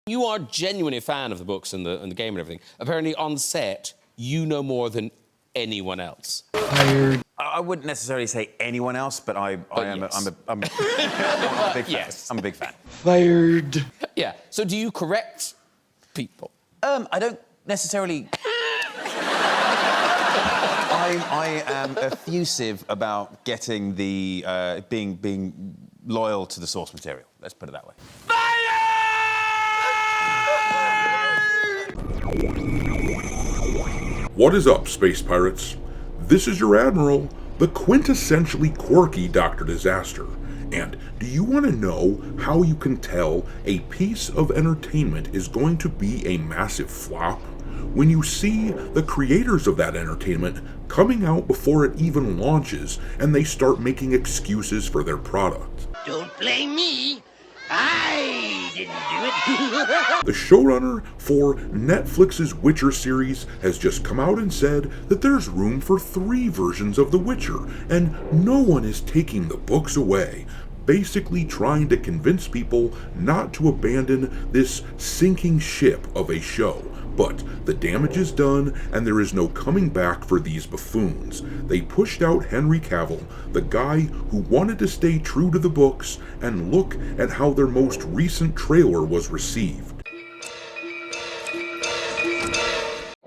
You are genuinely a fan of the books and the game and everything. Apparently, on set, you know more than anyone else. Fired. I wouldn't necessarily say anyone else, but I'm a big fan. Yes. I'm a big fan. Fired. Yeah. So do you correct people? I don't necessarily... I am effusive about getting the... being loyal to the source material. Let's put it that way. What is up, Space Pirates? This is your Admiral, the quintessentially quirky Dr. Disaster. And do you want to know how you can tell a piece of entertainment is going to be a massive flop? When you see the creators of that entertainment coming out before it even launches and they start making excuses for their product. Don't blame me. I didn't do it. The showrunner for Netflix's Witcher series has just come out and said that there's room for 3 versions of The Witcher, and no one is taking the books away, basically trying to convince people not to abandon this sinking ship of a show. But the damage is done, and there is no coming back for these buffoons. They pushed out Henry Cavill, the guy who wanted to stay true to the books, and look at how their most recent trailer was received.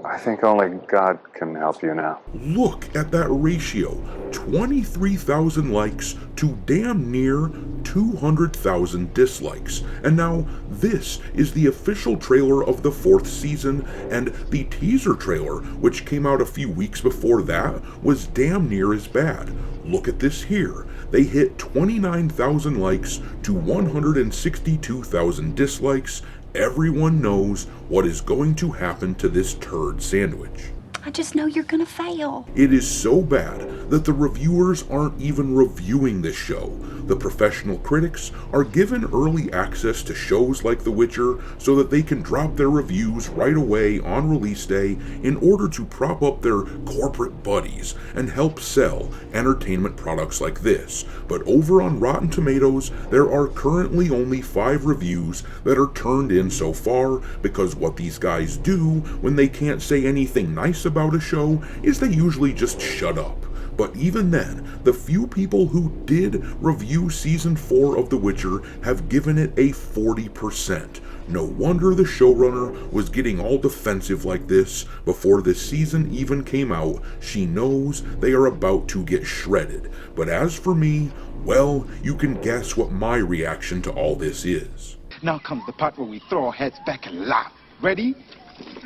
I think only God can help you now. Look at that ratio, 23,000 likes to damn near 200,000 dislikes. And now this is the official trailer of the 4th season, and the teaser trailer, which came out a few weeks before that, was damn near as bad. Look at this here. They hit 29,000 likes to 162,000 dislikes. Everyone knows what is going to happen to this turd sandwich. I just know you're gonna fail. It is so bad that the reviewers aren't even reviewing this show. The professional critics are given early access to shows like The Witcher so that they can drop their reviews right away on release day in order to prop up their corporate buddies and help sell entertainment products like this. But over on Rotten Tomatoes, there are currently only 5 reviews that are turned in so far, because what these guys do when they can't say anything nice about a show is they usually just shut up. But even then, the few people who did review Season 4 of The Witcher have given it a 40%. No wonder the showrunner was getting all defensive like this before this season even came out. She knows they are about to get shredded. But as for me, well, you can guess what my reaction to all this is. Now comes the part where we throw our heads back and laugh. Ready?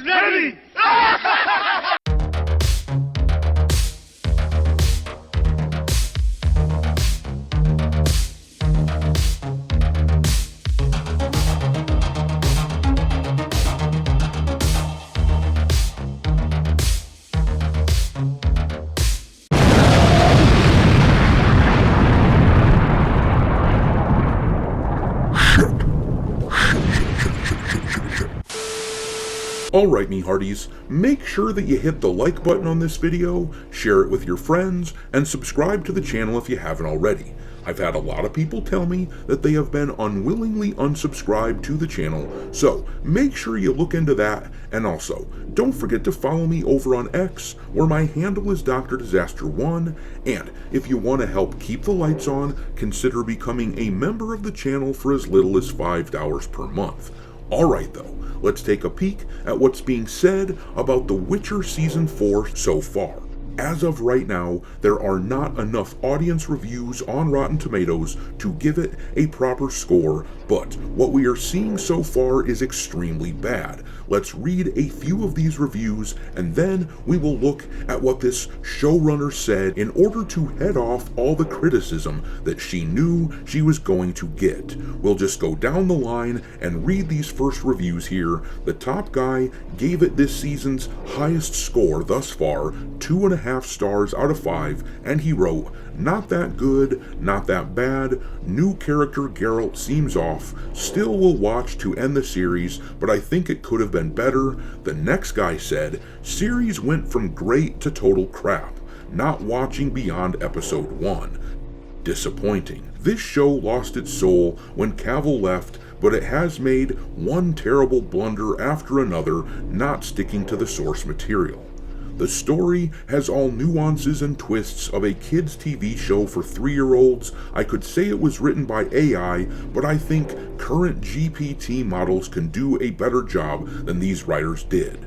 Ready! Alright, me hearties, make sure that you hit the like button on this video, share it with your friends, and subscribe to the channel if you haven't already. I've had a lot of people tell me that they have been unwillingly unsubscribed to the channel, so make sure you look into that, and also, don't forget to follow me over on X, where my handle is Dr. Disaster1, and if you want to help keep the lights on, consider becoming a member of the channel for as little as $5 per month. Alright though, let's take a peek at what's being said about The Witcher Season 4 so far. As of right now, there are not enough audience reviews on Rotten Tomatoes to give it a proper score, but what we are seeing so far is extremely bad. Let's read a few of these reviews, and then we will look at what this showrunner said in order to head off all the criticism that she knew she was going to get. We'll just go down the line and read these first reviews here. The top guy gave it this season's highest score thus far, 2.5 stars out of 5, and he wrote, "Not that good, not that bad, new character Geralt seems off, still will watch to end the series, but I think it could have been better." The next guy said, "Series went from great to total crap, not watching beyond episode 1. Disappointing. This show lost its soul when Cavill left, but it has made one terrible blunder after another, not sticking to the source material. The story has all nuances and twists of a kids' TV show for 3-year-olds. I could say it was written by AI, but I think current GPT models can do a better job than these writers did.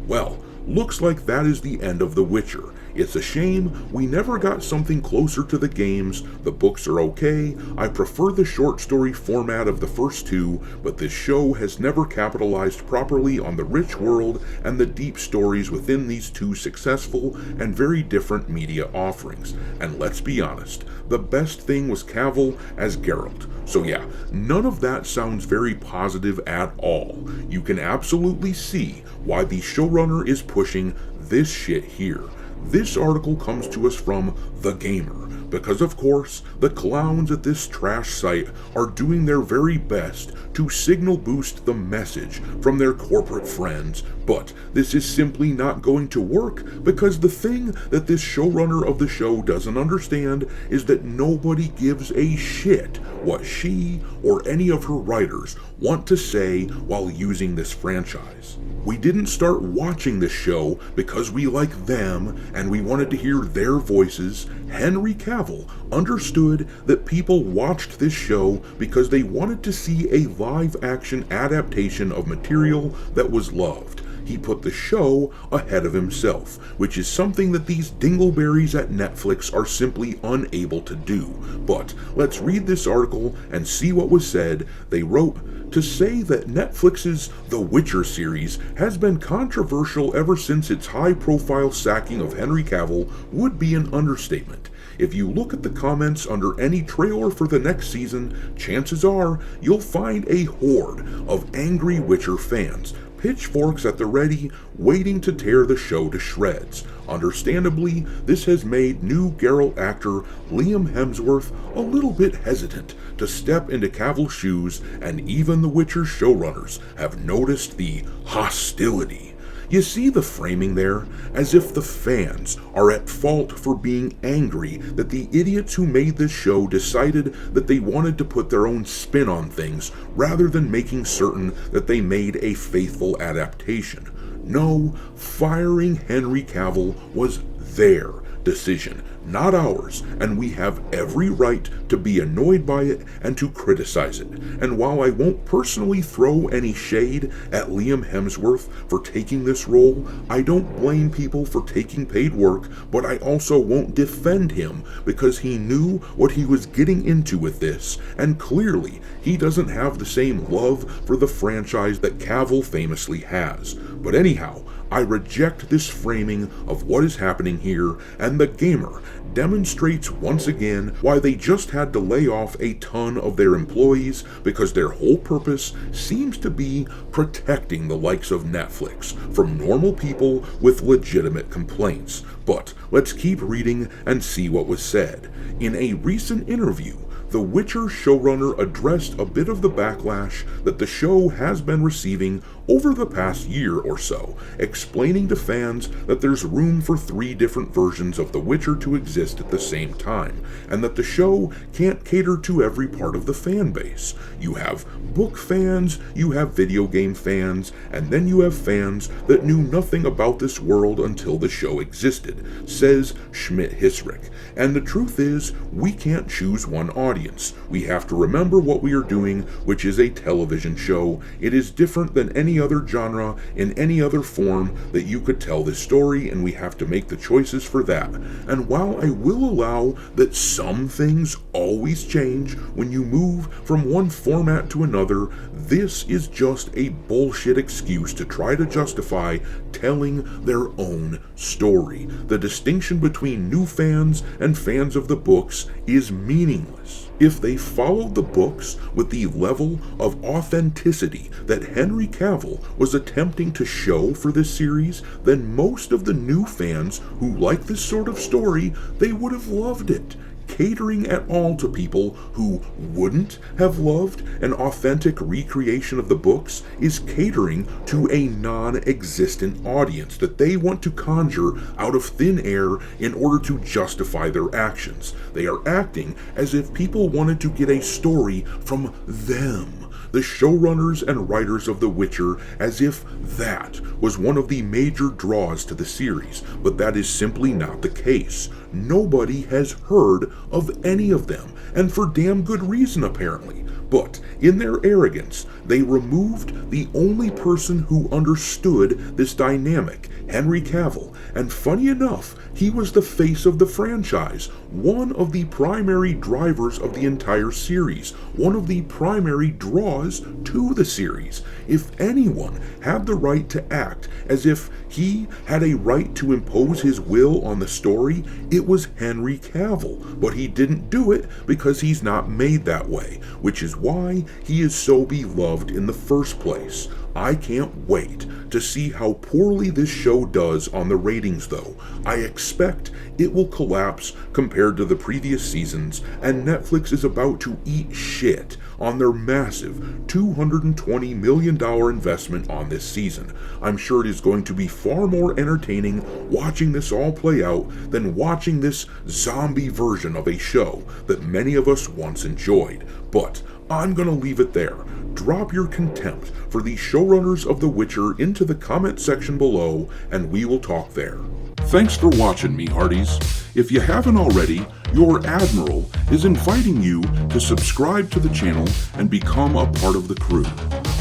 Well, looks like that is the end of The Witcher. It's a shame we never got something closer to the games. The books are okay. I prefer the short story format of the first two, but this show has never capitalized properly on the rich world and the deep stories within these two successful and very different media offerings. And let's be honest, the best thing was Cavill as Geralt. So yeah, none of that sounds very positive at all. You can absolutely see why the showrunner is pushing this shit here. This article comes to us from The Gamer, because of course, the clowns at this trash site are doing their very best to signal boost the message from their corporate friends, but this is simply not going to work because the thing that this showrunner of the show doesn't understand is that nobody gives a shit what she or any of her writers want to say while using this franchise. We didn't start watching this show because we like them and we wanted to hear their voices. Henry Cavill understood that people watched this show because they wanted to see a live-action adaptation of material that was loved. He put the show ahead of himself, which is something that these dingleberries at Netflix are simply unable to do. But let's read this article and see what was said. They wrote, "To say that Netflix's The Witcher series has been controversial ever since its high-profile sacking of Henry Cavill would be an understatement. If you look at the comments under any trailer for the next season, chances are you'll find a horde of angry Witcher fans, pitchforks at the ready, waiting to tear the show to shreds. Understandably, this has made new Geralt actor Liam Hemsworth a little bit hesitant to step into Cavill's shoes, and even the Witcher showrunners have noticed the hostility." You see the framing there? As if the fans are at fault for being angry that the idiots who made this show decided that they wanted to put their own spin on things rather than making certain that they made a faithful adaptation. No, firing Henry Cavill was their decision, not ours, and we have every right to be annoyed by it and to criticize it. And while I won't personally throw any shade at Liam Hemsworth for taking this role, I don't blame people for taking paid work, but I also won't defend him because he knew what he was getting into with this, and clearly he doesn't have the same love for the franchise that Cavill famously has. But anyhow, I reject this framing of what is happening here, and The Gamer demonstrates once again why they just had to lay off a ton of their employees because their whole purpose seems to be protecting the likes of Netflix from normal people with legitimate complaints. But let's keep reading and see what was said. In a recent interview, The Witcher showrunner addressed a bit of the backlash that the show has been receiving over the past year or so, explaining to fans that there's room for 3 different versions of The Witcher to exist at the same time, and that the show can't cater to every part of the fan base. You have book fans, you have video game fans, and then you have fans that knew nothing about this world until the show existed, says Schmidt-Hissrich. And the truth is, we can't choose one audience. We have to remember what we are doing, which is a television show. It is different than any other genre in any other form that you could tell this story, and we have to make the choices for that. And while I will allow that some things always change when you move from one format to another, this is just a bullshit excuse to try to justify telling their own story. The distinction between new fans and fans of the books is meaningless. If they followed the books with the level of authenticity that Henry Cavill was attempting to show for this series, then most of the new fans who like this sort of story, they would have loved it. Catering at all to people who wouldn't have loved an authentic recreation of the books is catering to a non-existent audience that they want to conjure out of thin air in order to justify their actions. They are acting as if people wanted to get a story from them. the showrunners and writers of The Witcher as if that was one of the major draws to the series, but that is simply not the case. Nobody has heard of any of them, and for damn good reason apparently. But in their arrogance, they removed the only person who understood this dynamic, Henry Cavill, and funny enough, he was the face of the franchise, one of the primary drivers of the entire series, one of the primary draws to the series. If anyone had the right to act as if he had a right to impose his will on the story, it was Henry Cavill, but he didn't do it because he's not made that way, which is why he is so beloved in the first place. I can't wait to see how poorly this show does on the ratings though. I expect it will collapse compared to the previous seasons, and Netflix is about to eat shit on their massive $220 million investment on this season. I'm sure it is going to be far more entertaining watching this all play out than watching this zombie version of a show that many of us once enjoyed. But I'm gonna leave it there. Drop your contempt for the showrunners of The Witcher into the comment section below, and we will talk there. Thanks for watching, me hearties. If you haven't already, your Admiral is inviting you to subscribe to the channel and become a part of the crew.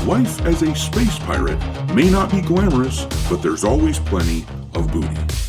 Life as a space pirate may not be glamorous, but there's always plenty of booty.